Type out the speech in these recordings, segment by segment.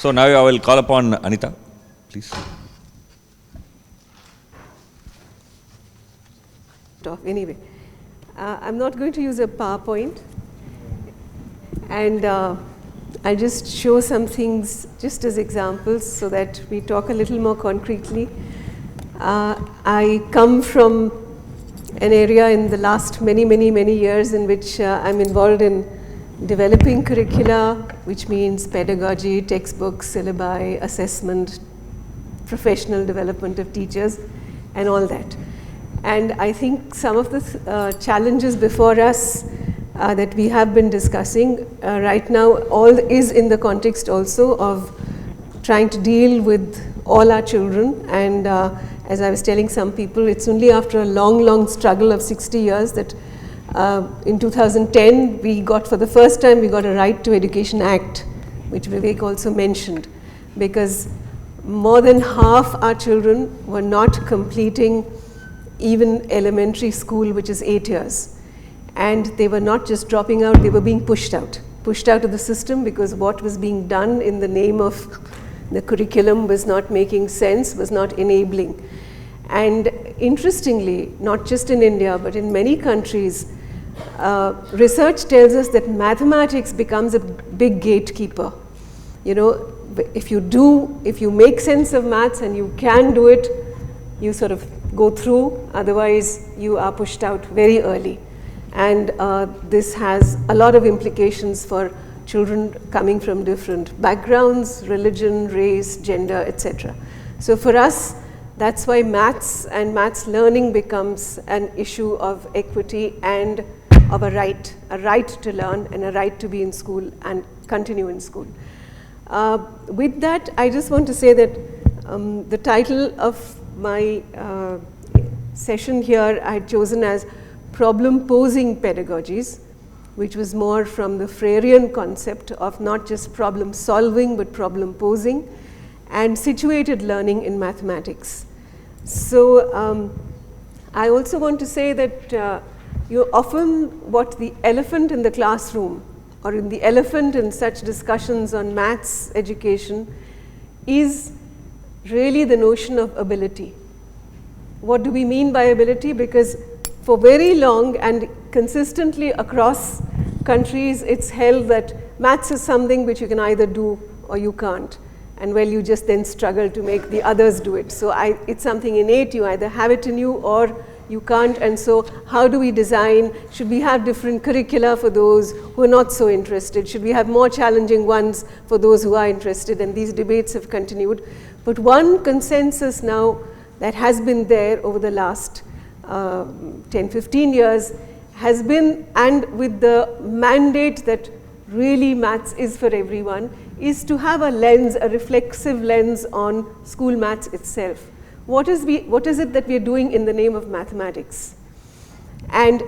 So now I will call upon Anita, please. Anyway, I'm not going to use a PowerPoint, and I'll just show some things just as examples so that we talk a little more concretely. I come from an area in the last many years in which I'm involved in developing curricula, which means pedagogy, textbooks, syllabi, assessment, professional development of teachers, and all that. And I think some of the challenges before us that we have been discussing right now all is in the context also of trying to deal with all our children. And as I was telling some people, it's only after a long struggle of 60 years that in 2010 we got, for the first time, we got a Right to Education Act, which Vivek also mentioned, because more than half our children were not completing even elementary school, which is 8 years. And they were not just dropping out, they were being pushed out of the system, because what was being done in the name of the curriculum was not making sense, was not enabling. And interestingly, not just in India, but in many countries, research tells us that mathematics becomes a big gatekeeper. You know, if you make sense of maths and you can do it, you sort of go through, otherwise you are pushed out very early. And this has a lot of implications for children coming from different backgrounds, religion, race, gender, etc. So for us, that's why maths and maths learning becomes an issue of equity and of a right to learn and a right to be in school and continue in school. With that, I just want to say that the title of my session here I had chosen as Problem Posing Pedagogies, which was more from the Freirean concept of not just problem solving but problem posing, and situated learning in mathematics. So I also want to say that you often, what the elephant in the classroom or in the elephant in such discussions on maths education is really the notion of ability. What do we mean by ability? Because for very long and consistently across countries, it's held that maths is something which you can either do or you can't. And well, you just then struggle to make the others do it. So it's something innate, you either have it in you or you can't. And so how do we design? Should we have different curricula for those who are not so interested? Should we have more challenging ones for those who are interested? And these debates have continued. But one consensus now that has been there over the last 10-15 years has been, and with the mandate that really maths is for everyone, is to have a lens, a reflexive lens on school maths itself. What is it that we are doing in the name of mathematics? And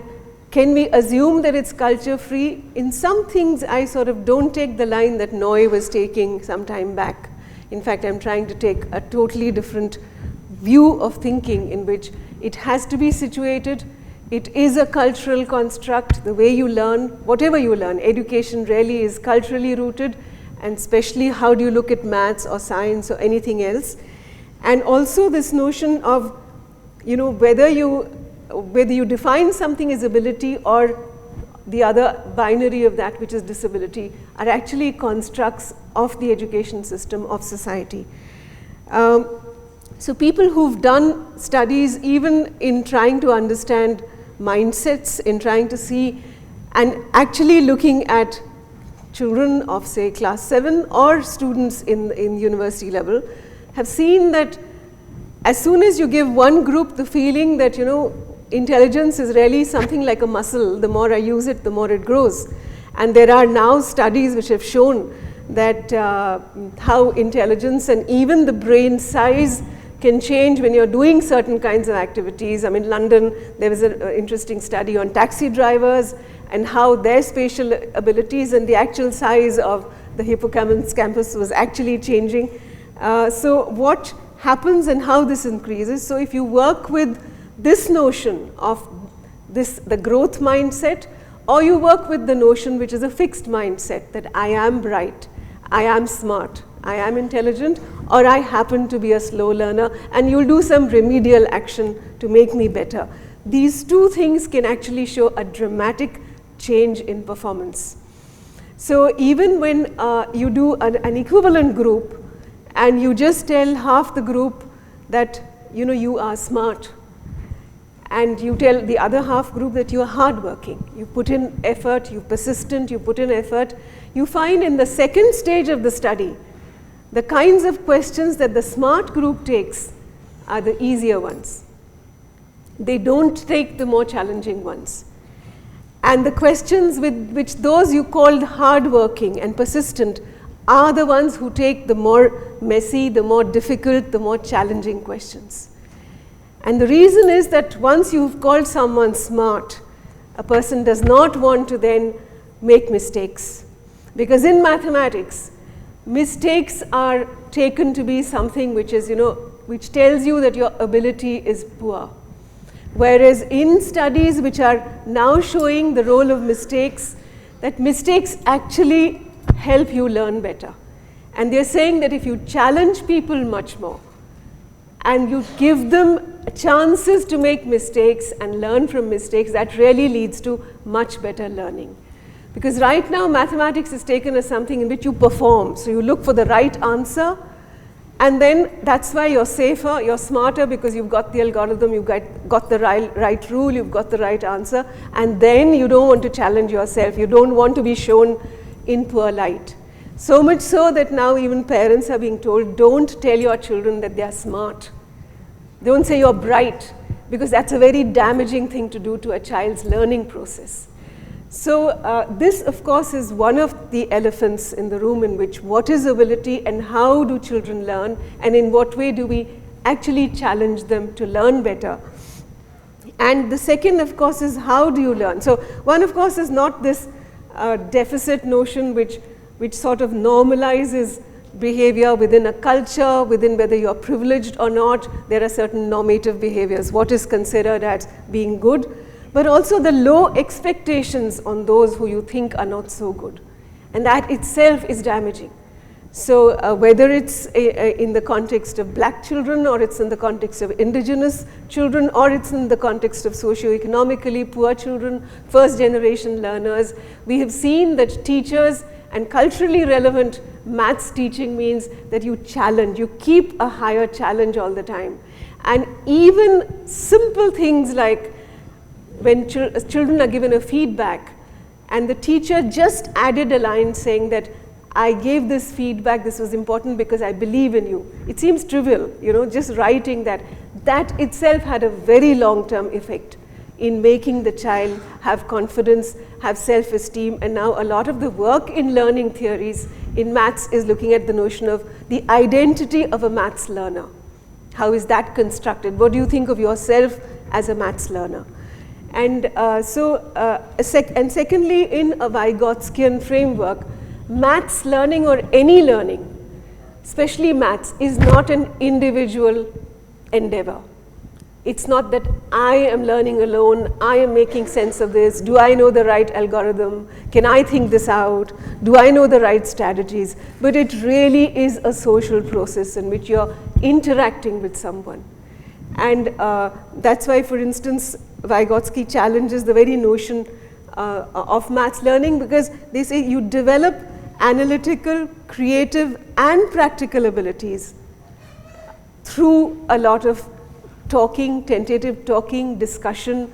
can we assume that it's culture free? In some things I sort of don't take the line that Noy was taking some time back. In fact, I'm trying to take a totally different view of thinking in which it has to be situated. It is a cultural construct. The way you learn, whatever you learn, education really is culturally rooted, and especially how do you look at maths or science or anything else. And also this notion of, you know, whether you define something as ability or the other binary of that, which is disability, are actually constructs of the education system of society. So people who've done studies even in trying to understand mindsets, in trying to see and actually looking at children of say class 7 or students in university level, have seen that as soon as you give one group the feeling that, you know, intelligence is really something like a muscle, the more I use it, the more it grows. And there are now studies which have shown that how intelligence and even the brain size can change when you're doing certain kinds of activities. I mean, London, there was an interesting study on taxi drivers and how their spatial abilities and the actual size of the hippocampus was actually changing. So what happens and how this increases? So if you work with this notion of the growth mindset, or you work with the notion which is a fixed mindset that I am bright, I am smart, I am intelligent, or I happen to be a slow learner, and you'll do some remedial action to make me better. These two things can actually show a dramatic change in performance. So even when you do an equivalent group and you just tell half the group that you are smart, and you tell the other half group that you are hardworking, you put in effort, you're persistent, you put in effort, you find in the second stage of the study, the kinds of questions that the smart group takes are the easier ones. They don't take the more challenging ones. And the questions with which those you called hardworking and persistent are the ones who take the more messy, the more difficult, the more challenging questions. And the reason is that once you've called someone smart, a person does not want to then make mistakes. Because in mathematics, mistakes are taken to be something which is, which tells you that your ability is poor. Whereas in studies which are now showing the role of mistakes, that mistakes actually help you learn better. And they're saying that if you challenge people much more, and you give them chances to make mistakes and learn from mistakes, that really leads to much better learning. Because right now mathematics is taken as something in which you perform. So you look for the right answer, and then that's why you're safer, you're smarter, because you've got the algorithm, you've got the right rule, you've got the right answer, and then you don't want to challenge yourself, you don't want to be shown in poor light. So much so that now even parents are being told, don't tell your children that they are smart. Don't say you're bright, because that's a very damaging thing to do to a child's learning process. So this, of course, is one of the elephants in the room, in which what is ability and how do children learn, and in what way do we actually challenge them to learn better. And the second, of course, is how do you learn. So one, of course, is not this deficit notion which sort of normalizes behavior within a culture, within whether you're privileged or not. There are certain normative behaviors, what is considered as being good, but also the low expectations on those who you think are not so good. And that itself is damaging. So whether it's in the context of black children, or it's in the context of indigenous children, or it's in the context of socioeconomically poor children, first generation learners, we have seen that teachers and culturally relevant maths teaching means that you challenge, you keep a higher challenge all the time. And even simple things like when children are given a feedback and the teacher just added a line saying that I gave this feedback, this was important because I believe in you. It seems trivial, just writing that. That itself had a very long-term effect in making the child have confidence, have self-esteem, and now a lot of the work in learning theories in maths is looking at the notion of the identity of a maths learner. How is that constructed? What do you think of yourself as a maths learner? And secondly, in a Vygotskian framework, maths learning or any learning, especially maths, is not an individual endeavor. It's not that I am learning alone, I am making sense of this, do I know the right algorithm, can I think this out, do I know the right strategies, but it really is a social process in which you're interacting with someone. And that's why, for instance, Vygotsky challenges the very notion of maths learning, because they say you develop analytical, creative, and practical abilities through a lot of talking, tentative talking, discussion,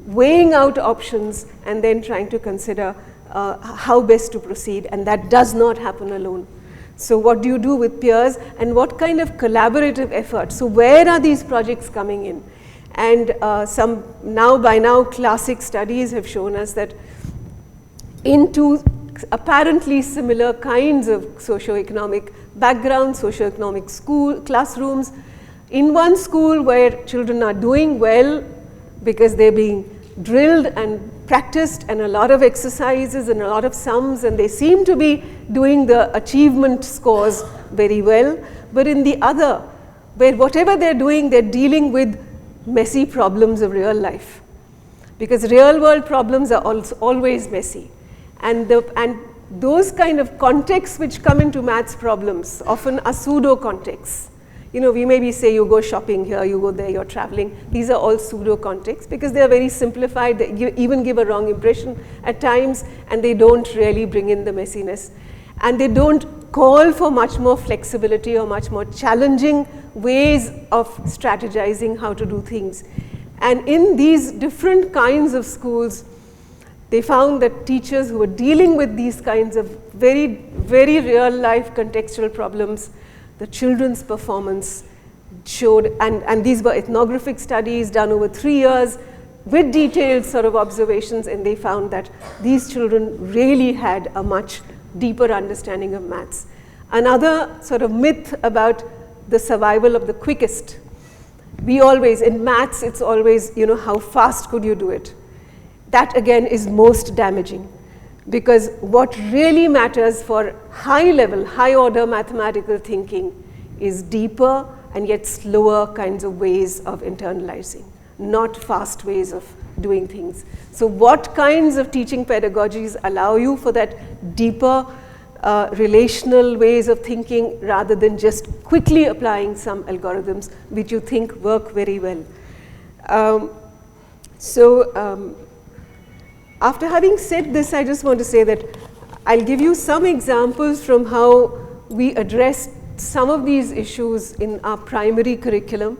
weighing out options, and then trying to consider how best to proceed, and that does not happen alone. So what do you do with peers, and what kind of collaborative effort? So where are these projects coming in? And some by now classic studies have shown us that in two apparently similar kinds of socioeconomic backgrounds, socioeconomic classrooms, in one school where children are doing well because they're being drilled and practiced and a lot of exercises and a lot of sums, and they seem to be doing the achievement scores very well, but in the other, where whatever they're doing, they're dealing with messy problems of real life, because real world problems are also always messy, and those kind of contexts which come into maths problems often are pseudo contexts. You know, we maybe say you go shopping here, you go there, you're traveling. These are all pseudo contexts because they are very simplified. They even give a wrong impression at times, and they don't really bring in the messiness. And they don't call for much more flexibility or much more challenging ways of strategizing how to do things. And in these different kinds of schools, they found that teachers who were dealing with these kinds of very, very real life contextual problems, the children's performance showed, and these were ethnographic studies done over 3 years with detailed sort of observations, and they found that these children really had a much deeper understanding of maths. Another sort of myth about the survival of the quickest. We always, in maths, it's always, you know, how fast could you do it? That again is most damaging, because what really matters for high level, high order mathematical thinking is deeper and yet slower kinds of ways of internalizing, not fast ways of doing things. So what kinds of teaching pedagogies allow you for that deeper relational ways of thinking rather than just quickly applying some algorithms which you think work very well. After having said this, I just want to say that I'll give you some examples from how we addressed some of these issues in our primary curriculum.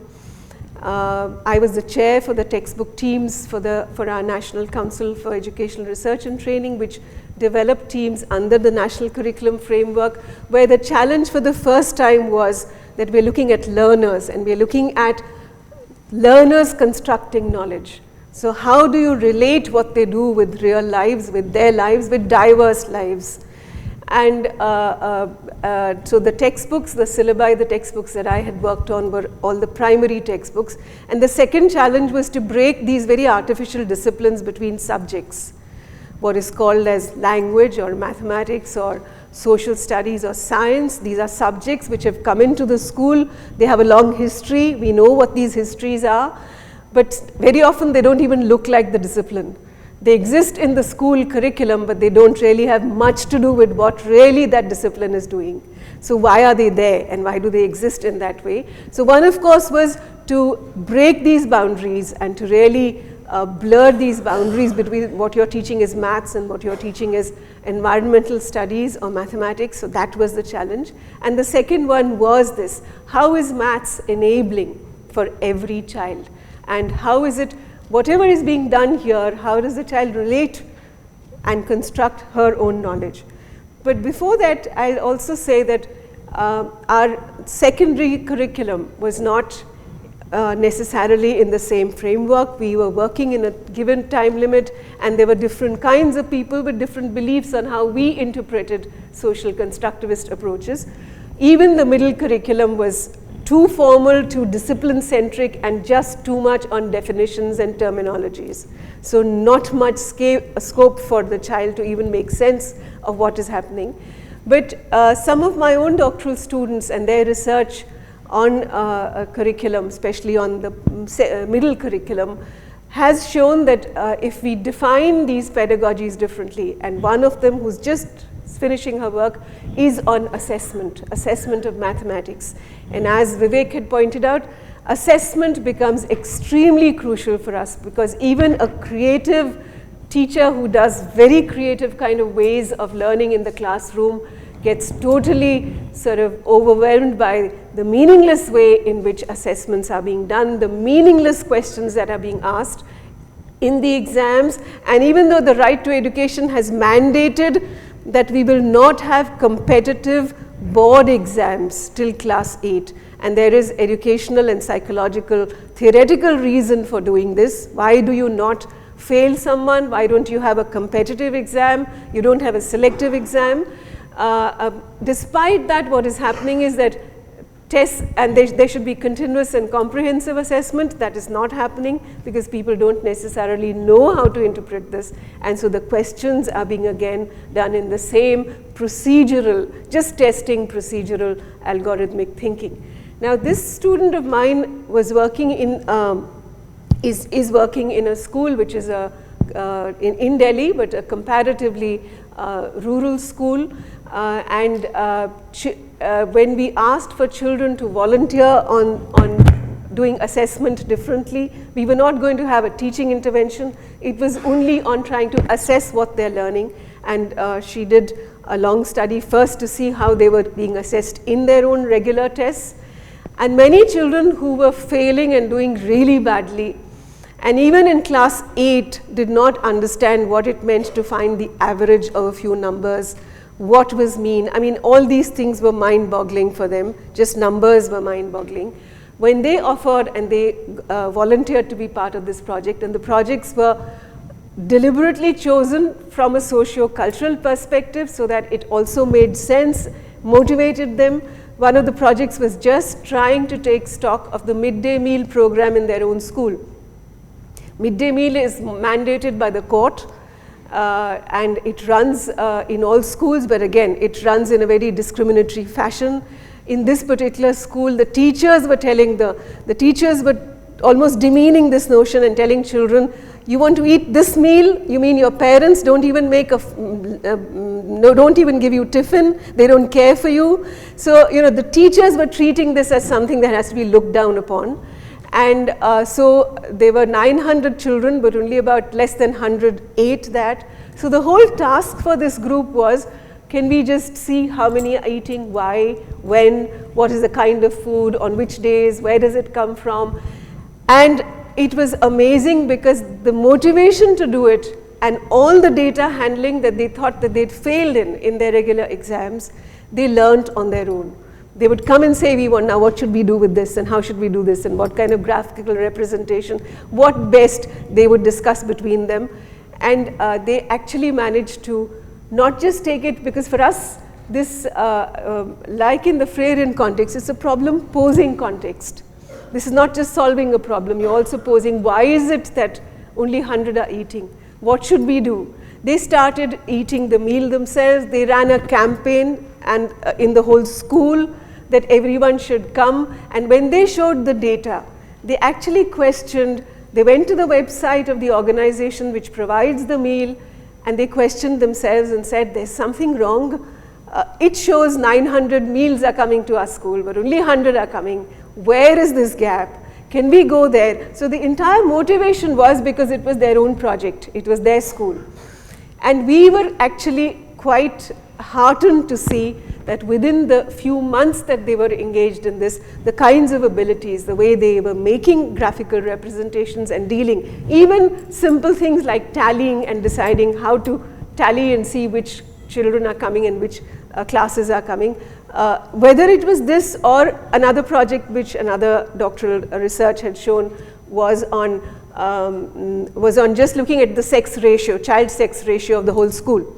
I was the chair for the textbook teams for our National Council for Educational Research and Training, which developed teams under the National Curriculum Framework, where the challenge for the first time was that we're looking at learners, and we're looking at learners constructing knowledge. So how do you relate what they do with real lives, with their lives, with diverse lives? And so the textbooks, the syllabi, the textbooks that I had worked on were all the primary textbooks. And the second challenge was to break these very artificial disciplines between subjects, what is called as language or mathematics or social studies or science. These are subjects which have come into the school. They have a long history. We know what these histories are. But very often they don't even look like the discipline. They exist in the school curriculum, but they don't really have much to do with what really that discipline is doing. So why are they there, and why do they exist in that way? So one, of course, was to break these boundaries and to really blur these boundaries between what you're teaching is maths and what you're teaching is environmental studies or mathematics. So that was the challenge. And the second one was this: how is maths enabling for every child? And how is it, whatever is being done here, how does the child relate and construct her own knowledge? But before that, I'll also say that our secondary curriculum was not necessarily in the same framework. We were working in a given time limit, and there were different kinds of people with different beliefs on how we interpreted social constructivist approaches. Even the middle curriculum was too formal, too discipline-centric, and just too much on definitions and terminologies. So not much scope for the child to even make sense of what is happening. But some of my own doctoral students and their research on curriculum, especially on the middle curriculum, has shown that if we define these pedagogies differently, and one of them who's just finishing her work is on assessment of mathematics. And as Vivek had pointed out, assessment becomes extremely crucial for us, because even a creative teacher who does very creative kind of ways of learning in the classroom gets totally sort of overwhelmed by the meaningless way in which assessments are being done, the meaningless questions that are being asked in the exams. And even though the Right to Education has mandated that we will not have competitive board exams till class 8, and there is educational and psychological theoretical reason for doing this. Why do you not fail someone? Why don't you have a competitive exam? You don't have a selective exam. Despite that, what is happening is that tests, and there should be continuous and comprehensive assessment. That is not happening because people don't necessarily know how to interpret this, and so the questions are being again done in the same procedural, just testing procedural algorithmic thinking. Now this student of mine was working in, is working in a school which is in Delhi, but a comparatively rural school, and when we asked for children to volunteer on doing assessment differently, we were not going to have a teaching intervention. It was only on trying to assess what they're learning, and she did a long study first to see how they were being assessed in their own regular tests. And many children who were failing and doing really badly, and even in class 8 did not understand what it meant to find the average of a few numbers, what was mean. I mean, all these things were mind-boggling for them, just numbers were mind-boggling. When they offered and they volunteered to be part of this project, and the projects were deliberately chosen from a socio-cultural perspective so that it also made sense, motivated them. One of the projects was just trying to take stock of the midday meal program in their own school. Midday meal is mandated by the court, and it runs in all schools, but again, it runs in a very discriminatory fashion. In this particular school, the teachers were telling the teachers were almost demeaning this notion and telling children, you want to eat this meal, you mean your parents don't even make don't even give you tiffin, they don't care for you. So, you know, the teachers were treating this as something that has to be looked down upon. And so there were 900 children, but only about less than 100 ate that. So the whole task for this group was, can we just see how many are eating, why, when, what is the kind of food, on which days, where does it come from? And it was amazing because the motivation to do it and all the data handling that they thought that they'd failed in their regular exams, they learned on their own. They would come and say, we want now, what should we do with this, and how should we do this, and what kind of graphical representation, what best, they would discuss between them. And they actually managed to not just take it, because for us, this, like in the Freirean context, it's a problem posing context. This is not just solving a problem, you're also posing, why is it that only 100 are eating? What should we do? They started eating the meal themselves. They ran a campaign and in the whole school that everyone should come. And when they showed the data, they actually questioned, they went to the website of the organization which provides the meal, and they questioned themselves and said, there's something wrong. It shows 900 meals are coming to our school, but only 100 are coming. Where is this gap? Can we go there? So the entire motivation was because it was their own project. It was their school. And we were actually quite heartened to see that within the few months that they were engaged in this, the kinds of abilities, the way they were making graphical representations and dealing, even simple things like tallying and deciding how to tally and see which children are coming and which classes are coming. Whether it was this or another project which another doctoral research had shown was on just looking at the sex ratio, child sex ratio of the whole school.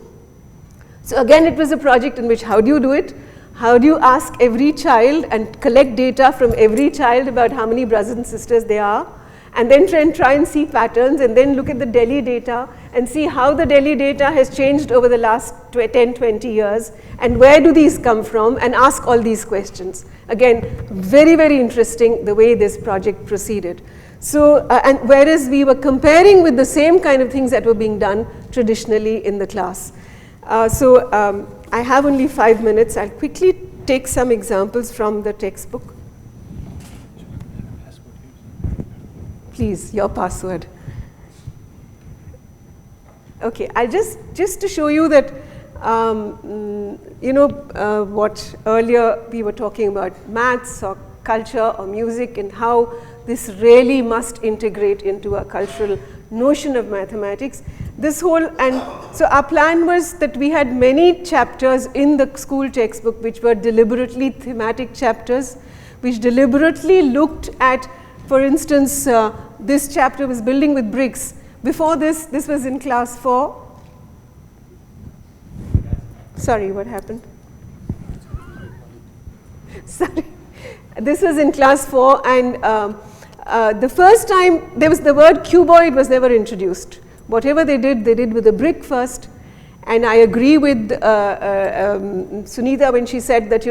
So again, it was a project in which, how do you do it? How do you ask every child and collect data from every child about how many brothers and sisters there are, and then try and see patterns, and then look at the Delhi data and see how the Delhi data has changed over the last 10, 20 years, and where do these come from, and ask all these questions. Again, very, very interesting the way this project proceeded. So, and whereas we were comparing with the same kind of things that were being done traditionally in the class. I have only 5 minutes. I'll quickly take some examples from the textbook. Please, your password. Okay, I'll just to show you that, what earlier we were talking about maths or culture or music, and how this really must integrate into a cultural notion of mathematics. This whole, and so our plan was that we had many chapters in the school textbook which were deliberately thematic chapters, which deliberately looked at, for instance, this chapter was building with bricks. Before this was in class 4. Sorry, what happened? Sorry. This was in class 4, and the first time there was the word cuboid was never introduced. Whatever they did with a brick first. And I agree with Sunita when she said that,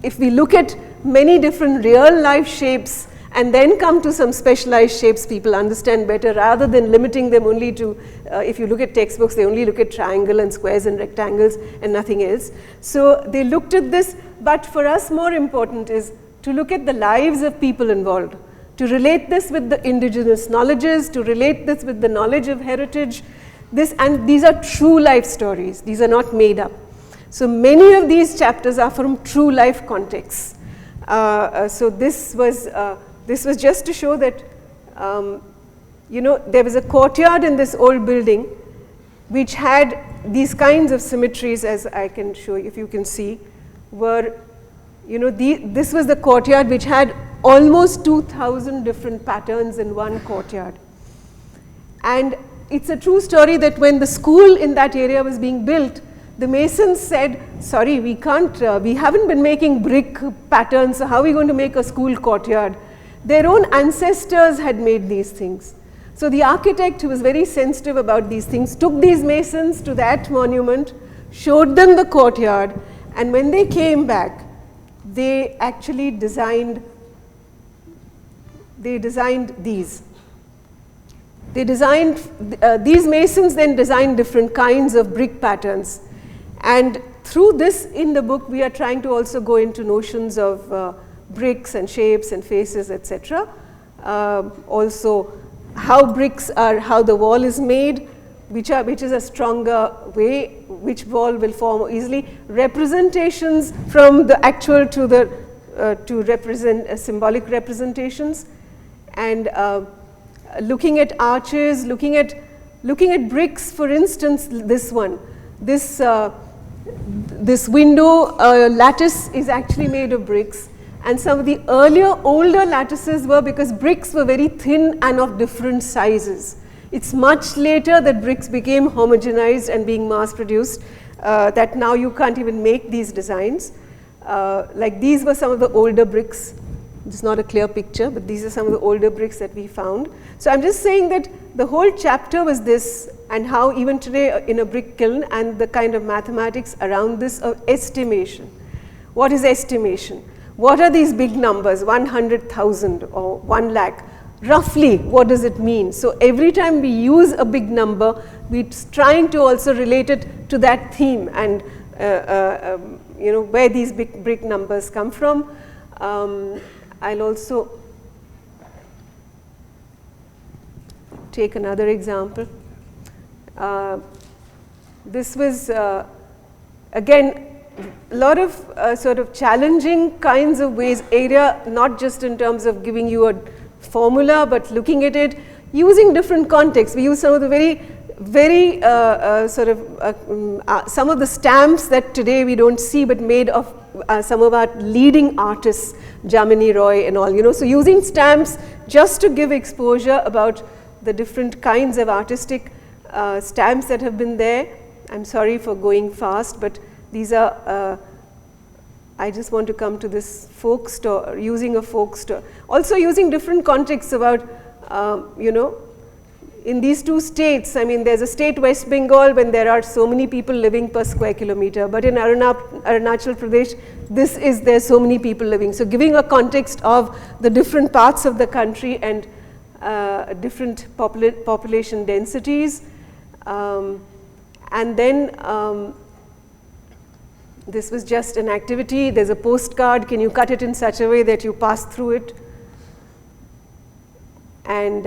if we look at many different real life shapes and then come to some specialized shapes people understand better, rather than limiting them only to, if you look at textbooks, they only look at triangle and squares and rectangles and nothing else. So they looked at this, but for us more important is to look at the lives of people involved, to relate this with the indigenous knowledges, to relate this with the knowledge of heritage. And these are true life stories, these are not made up. So many of these chapters are from true life contexts. So this was just to show that, you know, there was a courtyard in this old building which had these kinds of symmetries, as I can show you, if you can see, were, you know, this was the courtyard which had almost 2,000 different patterns in one courtyard. And it's a true story that when the school in that area was being built, the masons said, sorry, we can't, we haven't been making brick patterns, so how are we going to make a school courtyard? Their own ancestors had made these things. So the architect, who was very sensitive about these things, took these masons to that monument, showed them the courtyard, and when they came back, they actually designed these. They designed, these masons then designed different kinds of brick patterns. And through this in the book, we are trying to also go into notions of bricks and shapes and faces, etc. Also, how bricks are, how the wall is made, which is a stronger way, which wall will form easily. Representations from the actual to the to represent symbolic representations, and looking at arches, looking at bricks. For instance, this one, this window lattice is actually made of bricks, and some of the older lattices were, because bricks were very thin and of different sizes. It's much later that bricks became homogenized and being mass produced, that now you can't even make these designs. Like these were some of the older bricks. It's not a clear picture, but these are some of the older bricks that we found. So I'm just saying that the whole chapter was this, and how even today in a brick kiln, and the kind of mathematics around this of estimation. What is estimation? What are these big numbers, 100,000 or 1 lakh? Roughly, what does it mean? So every time we use a big number, we're trying to also relate it to that theme, and you know, where these big brick numbers come from. I'll also take another example. This was again a lot of sort of challenging kinds of ways, area, not just in terms of giving you a formula, but looking at it using different contexts. We use some of the very sort of some of the stamps that today we don't see, but made of some of our leading artists, Jamini Roy and all, you know. So using stamps just to give exposure about the different kinds of artistic stamps that have been there. I'm sorry for going fast, but these are, I just want to come to this folk store, using a folk store. Also using different contexts about, you know, in these two states, I mean, there's a state, West Bengal, when there are so many people living per square kilometer, but in Arunachal Pradesh, there's so many people living. So giving a context of the different parts of the country and different population densities. And then this was just an activity. There's a postcard. Can you cut it in such a way that you pass through it? And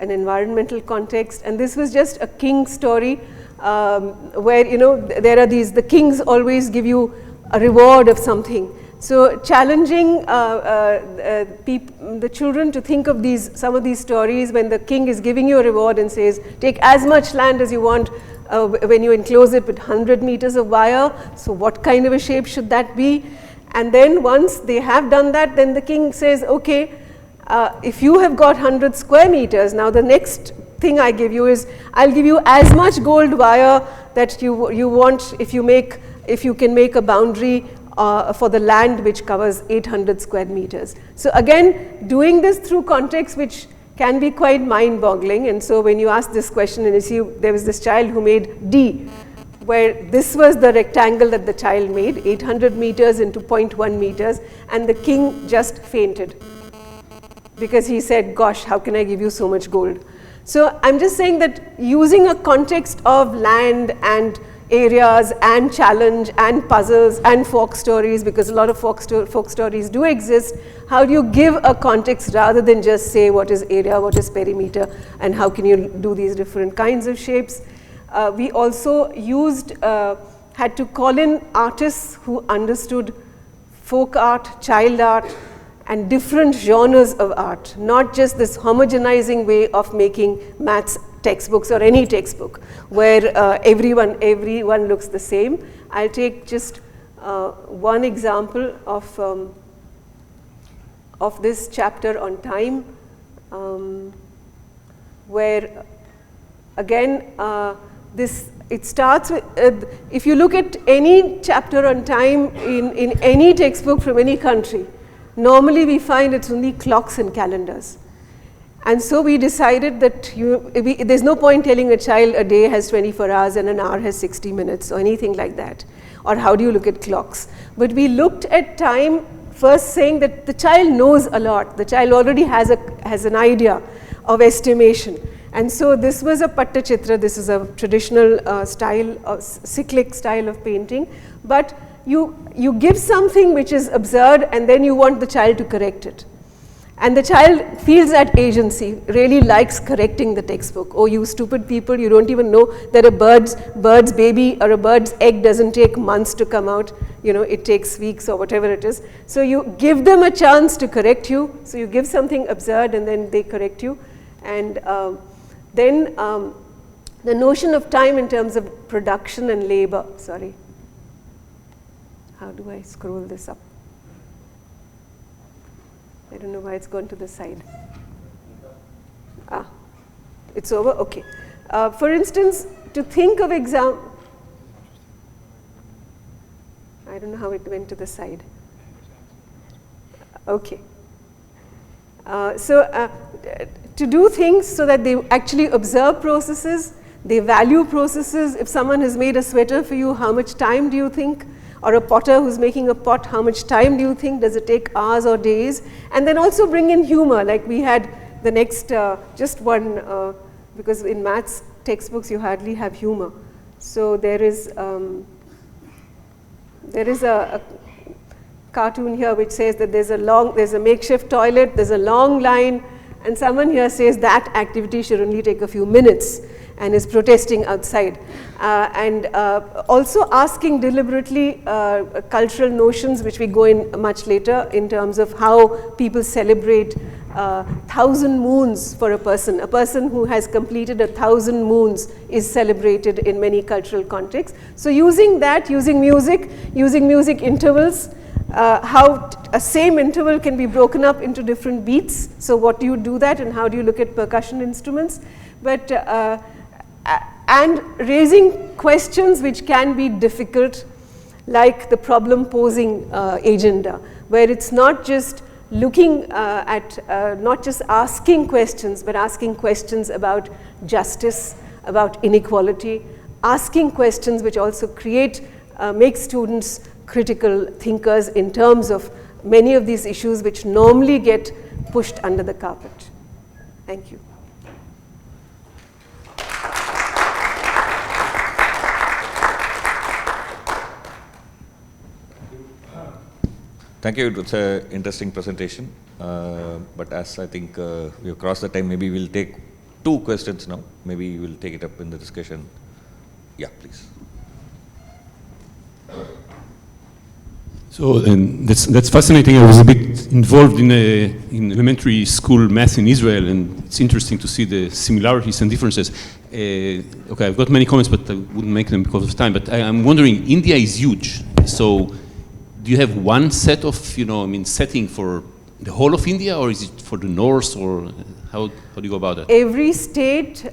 an environmental context. And this was just a king story where, you know, there are these, the kings always give you a reward of something. So challenging the children to think of some of these stories when the king is giving you a reward and says, take as much land as you want when you enclose it with 100 meters of wire. So what kind of a shape should that be? And then once they have done that, then the king says, okay, if you have got 100 square meters, now the next thing I give you is, I'll give you as much gold wire that you want if you can make a boundary for the land which covers 800 square meters. So again, doing this through context which can be quite mind-boggling. And so when you ask this question and you see there was this child who made D, where this was the rectangle that the child made, 800 meters into 0.1 meters, and the king just fainted because he said, gosh, how can I give you so much gold? So I'm just saying that using a context of land and areas and challenge and puzzles and folk stories, because a lot of folk stories do exist, how do you give a context rather than just say what is area, what is perimeter, and how can you do these different kinds of shapes? We also used, had to call in artists who understood folk art, child art, and different genres of art, not just this homogenizing way of making maths textbooks or any textbook where everyone looks the same. I'll take just one example of this chapter on time, where again it starts with, if you look at any chapter on time in any textbook from any country, normally we find it's only clocks and calendars. And so we decided that there's no point telling a child a day has 24 hours and an hour has 60 minutes or anything like that. Or how do you look at clocks? But we looked at time first saying that the child knows a lot. The child already has an idea of estimation. And so this was a pattachitra. This is a traditional style, cyclic style of painting. But you give something which is absurd and then you want the child to correct it. And the child feels that agency, really likes correcting the textbook. Oh, you stupid people, you don't even know that a bird's baby or a bird's egg doesn't take months to come out. You know, it takes weeks or whatever it is. So you give them a chance to correct you. So you give something absurd and then they correct you. And then the notion of time in terms of production and labor, sorry. How do I scroll this up? I don't know why it's gone to the side. It's over? Okay. For instance, to think of example, I don't know how it went to the side. Okay. To do things so that they actually observe processes, they value processes. If someone has made a sweater for you, how much time do you think? Or a potter who's making a pot, how much time do you think? Does it take hours or days? And then also bring in humor, like we had the next, just one, because in maths textbooks you hardly have humor. So there is a cartoon here which says that there's a makeshift toilet, there's a long line, and someone here says that activity should only take a few minutes and is protesting outside. And also asking deliberately cultural notions, which we go in much later, in terms of how people celebrate 1,000 moons for a person. A person who has completed 1,000 moons is celebrated in many cultural contexts. So using that, using music intervals, how a same interval can be broken up into different beats. So what do you do that, and how do you look at percussion instruments? But and raising questions which can be difficult, like the problem posing agenda, where it's not just looking not just asking questions, but asking questions about justice, about inequality, asking questions which also make students critical thinkers in terms of many of these issues which normally get pushed under the carpet. Thank you. Thank you. It was an interesting presentation. But as I think we have crossed the time, maybe we'll take 2 questions now. Maybe we'll take it up in the discussion. Yeah, please. So that's fascinating. I was a bit involved in elementary school math in Israel, and it's interesting to see the similarities and differences. Okay, I've got many comments, but I wouldn't make them because of time. But I'm wondering, India is huge. So do you have one set of, setting for the whole of India, or is it for the north, or how do you go about that? Every state,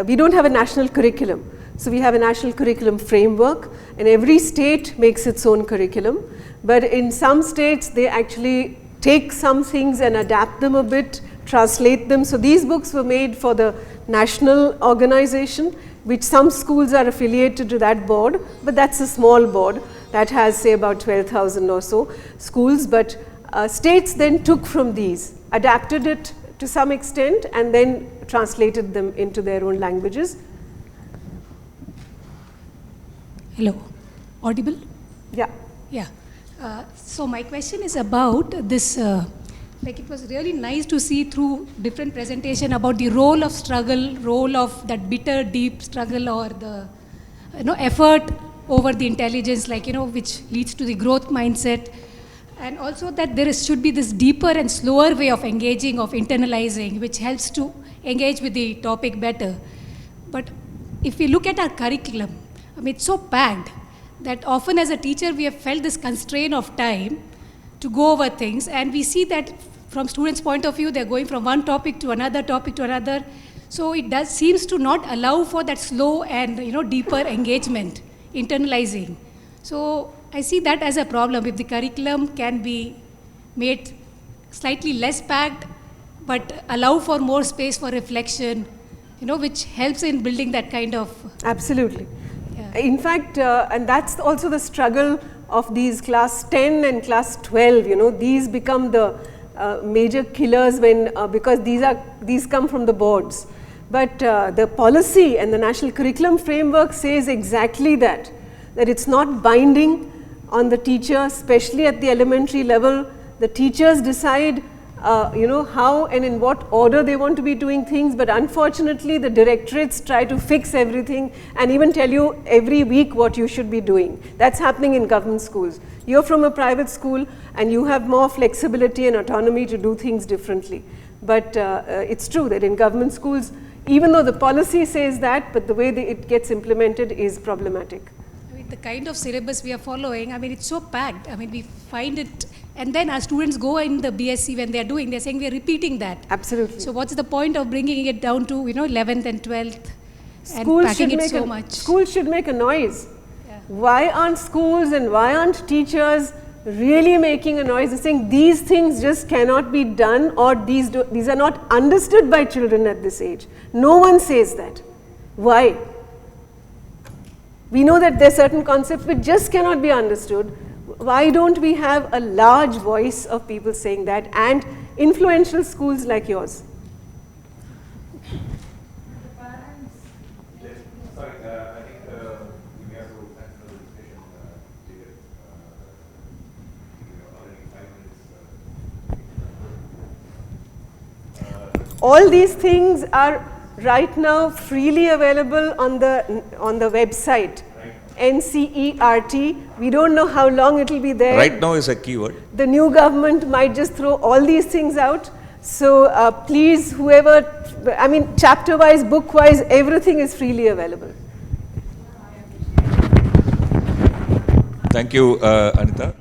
we don't have a national curriculum. So we have a national curriculum framework, and every state makes its own curriculum. But in some states, they actually take some things and adapt them a bit, translate them. So these books were made for the national organization, which some schools are affiliated to that board, but that's a small board that has, say, about 12,000 or so schools. But states then took from these, adapted it to some extent, and then translated them into their own languages. Hello, audible? Yeah. Yeah. So my question is about this, like it was really nice to see through different presentation about the role of struggle, role of that bitter, deep struggle, or the effort over the intelligence, like, which leads to the growth mindset. And also that there should be this deeper and slower way of engaging, of internalizing, which helps to engage with the topic better. But if we look at our curriculum, I mean, it's so packed that often as a teacher we have felt this constraint of time to go over things, and we see that from students' point of view, they're going from one topic to another topic to another. So it seems to not allow for that slow and deeper engagement, internalizing. So I see that as a problem. If the curriculum can be made slightly less packed, but allow for more space for reflection, which helps in building that kind of... Absolutely. Yeah. In fact, and that's also the struggle of these class 10 and class 12, these become the major killers when, because these come from the boards. But the policy and the national curriculum framework says exactly that it's not binding on the teacher, especially at the elementary level. The teachers decide, how and in what order they want to be doing things, but unfortunately the directorates try to fix everything and even tell you every week what you should be doing. That's happening in government schools. You're from a private school and you have more flexibility and autonomy to do things differently. But it's true that in government schools, even though the policy says that, but the way it gets implemented is problematic. I mean, the kind of syllabus we are following, I mean, it's so packed. I mean, we find it, and then our students go in the BSc when they're doing, they're saying we're repeating that. Absolutely. So what's the point of bringing it down to, 11th and 12th and packing it so much? Schools should make a noise. Yeah. Why aren't schools and why aren't teachers really making a noise and saying these things just cannot be done, or these are not understood by children at this age? No one says that. Why? We know that there are certain concepts which just cannot be understood. Why don't we have a large voice of people saying that, and influential schools like yours? Sorry, I think we have to answer the discussion later. Already 5 minutes. All these things are right now freely available on the website. NCERT. We don't know how long it will be there. Right now is a keyword. The new government might just throw all these things out. So please, whoever, I mean, chapter-wise, book-wise, everything is freely available. Thank you, Anita.